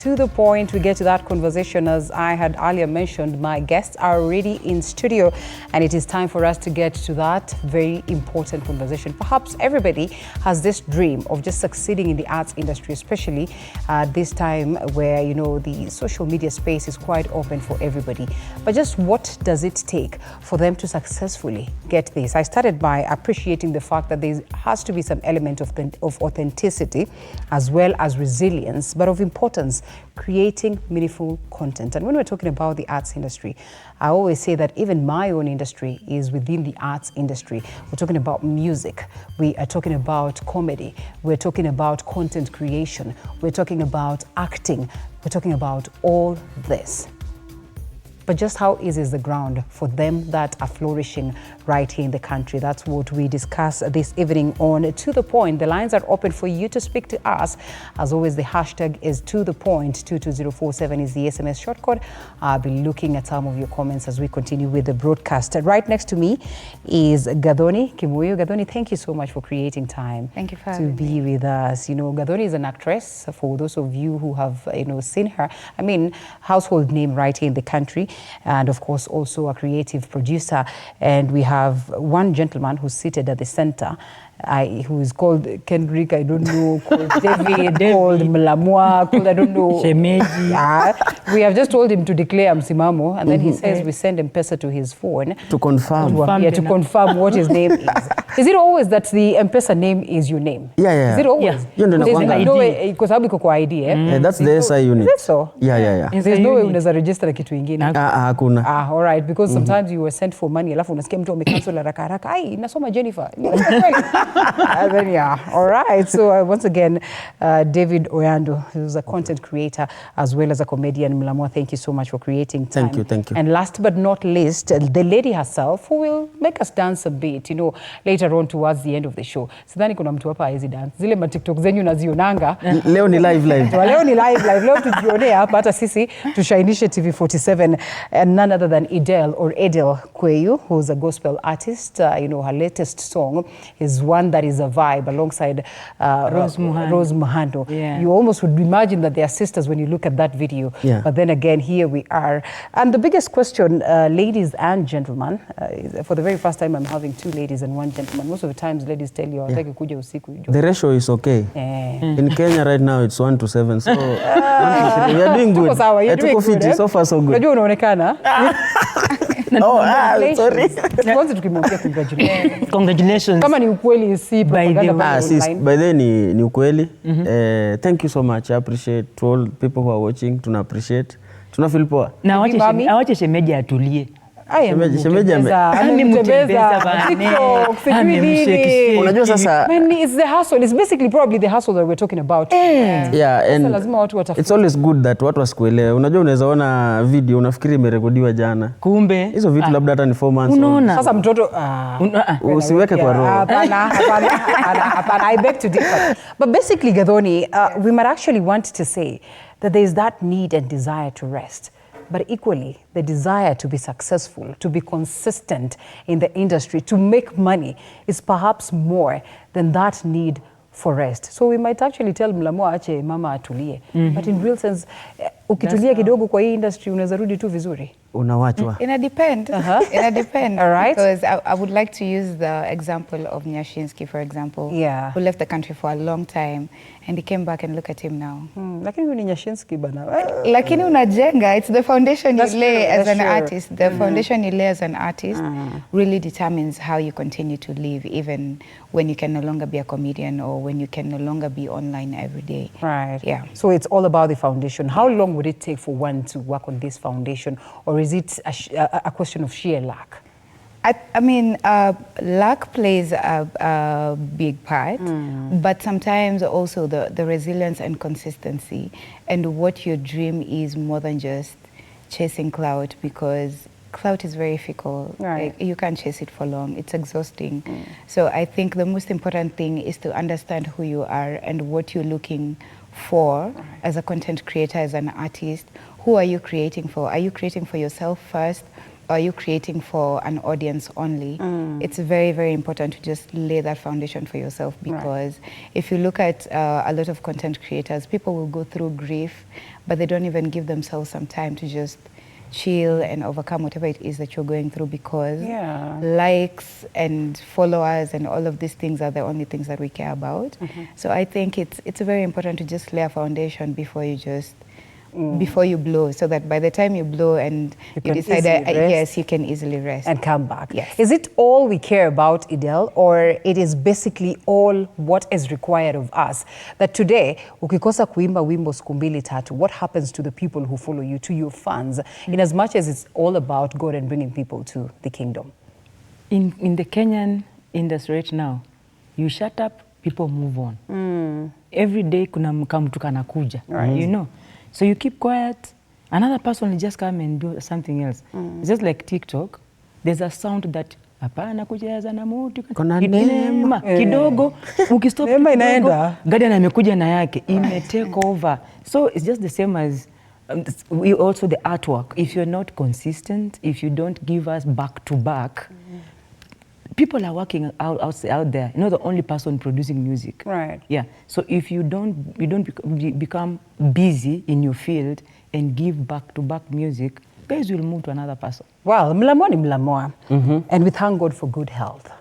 To the point, we get to that conversation. As I had earlier mentioned, my guests are already in studio, and it is time for us to get to that very important conversation. Perhaps everybody has this dream of just succeeding in the arts industry, especially this time where, you know, the social media space is quite open for everybody. But just what does it take for them to successfully get this? I started by appreciating the fact that there has to be some element of authenticity as well as resilience, but of importance, creating meaningful content. And when we're talking about the arts industry, I always say that even my own industry is within the arts industry. We're talking about music, we are talking about comedy, we're talking about content creation, we're talking about acting, we're talking about all this. But just how easy is the ground for them that are flourishing right here in the country? That's what we discuss this evening on To The Point. The lines are open for you to speak to us. As always, the hashtag is To The Point. 22047 is the SMS short code. I'll be looking at some of your comments as we continue with the broadcast. Right next to me is Gathoni Kimuyu. Gathoni, thank you so much for creating time. Thank you for having me. To be with us. You know, Gathoni is an actress. For those of you who have, seen her, I mean, household name right here in the country. And of course, also a creative producer. And we have one gentleman who's seated at the center, who is called Kendrick, I don't know, called David, called Mlamwa, called I don't know. Shemeji. We have just told him to declare Msimamo, and then he says we send M-Pesa to his phone. To confirm. To confirm what his name is. Is it always that the M-Pesa name is your name? Yeah. Is it always? Yeah. There's no way, because I'll be kwa ID, Yeah, that's the SI unit. Is it so? Yeah. There's no way unaweza register kitu ingine. Hakuna. All right, because sometimes you were sent for money, alafu unasikia mtu amecancel haraka haraka. Ai, nasoma Jennifer. And then, all right. So once again, David Oyando, who's a content creator as well as a comedian. Mlamwa, thank you so much for creating time. Thank you. And last but not least, the lady herself, who will make us dance a bit, later on towards the end of the show. Sidhani kuna mtu hapa hawezi dance. Zile ma TikTok zenyu nazionanga. Leo ni live. Leo ni live. Leo tujionea hapa hata sisi tushainishe TV47, and none other than Edel Kweyu, who's a gospel artist. Her latest song is one that is a vibe alongside Rose Muhando. Yeah. You almost would imagine that they are sisters when you look at that video. Yeah. But then again, here we are. And the biggest question, ladies and gentlemen, for the very first time I'm having two ladies and one gentleman. Most of the times ladies tell you, "Hataki kuja usiku." The ratio is okay. In Kenya right now it's 1-7. So we are doing good. Tuko fit, so far so good. Unajua unaonekana. Sorry. Kwanza tukimwambia Congratulations. Kama ni ukweli si propaganda online. By the way ni ukweli. Thank you so much. I appreciate to all people who are watching. Tuna appreciate. Tuna feel poa. Na wache shemeji atulie. Shemeji unajua sasa it's the hustle. It's basically probably the hustle that we're talking about. Yeah, and lazima watu watafuta. It's always good that watu wasikuelewe. Unajua unaweza ona video unafikiri imerekodiwa jana. Kumbe hizo vitu labda hata ni 4 months. Unaona. Sasa mtoto usiweke kwa roho. Hapana. I beg to differ. But basically, Gathoni, we might actually want to say that there is that need and desire to rest. But equally, the desire to be successful, to be consistent in the industry, to make money is perhaps more than that need for rest. So we might actually tell Mlamwa ache mama atulie. But in real sense, ukitulia kidogo kwa hii industry unaweza rudi tu vizuri. Unawachwa. It depends. It depends. All right. Because I would like to use the example of Nyashinsky, for example, who left the country for a long time and he came back, and look at him now. Lakini ni Nyashinsky bana. Lakini unajenga, it's the foundation you lay as an artist. The foundation you lay as an artist really determines how you continue to live, even when you can no longer be a comedian or when you can no longer be online every day. Right. Yeah. So it's all about the foundation. How long would it take for one to work on this foundation, or is it a question of sheer luck? I mean, luck plays a big part, but sometimes also the resilience and consistency and what your dream is more than just chasing clout, because clout is very fickle. Right. Like, you can't chase it for long. It's exhausting. So I think the most important thing is to understand who you are and what you're looking for as a content creator, as an artist. Who are you creating for? Are you creating for yourself first? are you creating for an audience only, it's very, very important to just lay that foundation for yourself, because if you look at a lot of content creators, people will go through grief, but they don't even give themselves some time to just chill and overcome whatever it is that you're going through, because likes and followers and all of these things are the only things that we care about. So I think it's very important to just lay a foundation before you just before you blow, so that by the time you blow and you decide that, yes, you can easily rest and come back. Yes. Is it all we care about, Edel, or it is basically all what is required of us? That today, ukikosa kuimba wimbo siku mbili tatu, what happens to the people who follow you, to your fans, in as much as it's all about God and bringing people to the kingdom? In the Kenyan industry right now, you shut up, people move on. Every day kuna mtu kanakuja, you know. So you keep quiet, another person will just come and do something else. It's just like TikTok. There's a sound that hapana kucheza na mtu neema kidogo, ukistop kidogo Guardian amekuja na yake take over. So it's just the same as we also the artwork. If you're not consistent, if you don't give us back to back, people are working out there. You're not the only person producing music. Right. Yeah. So if you don't become busy in your field and give back-to-back music, guys will move to another person. Well, mlamoa ni mlamoa. And we thank God for good health.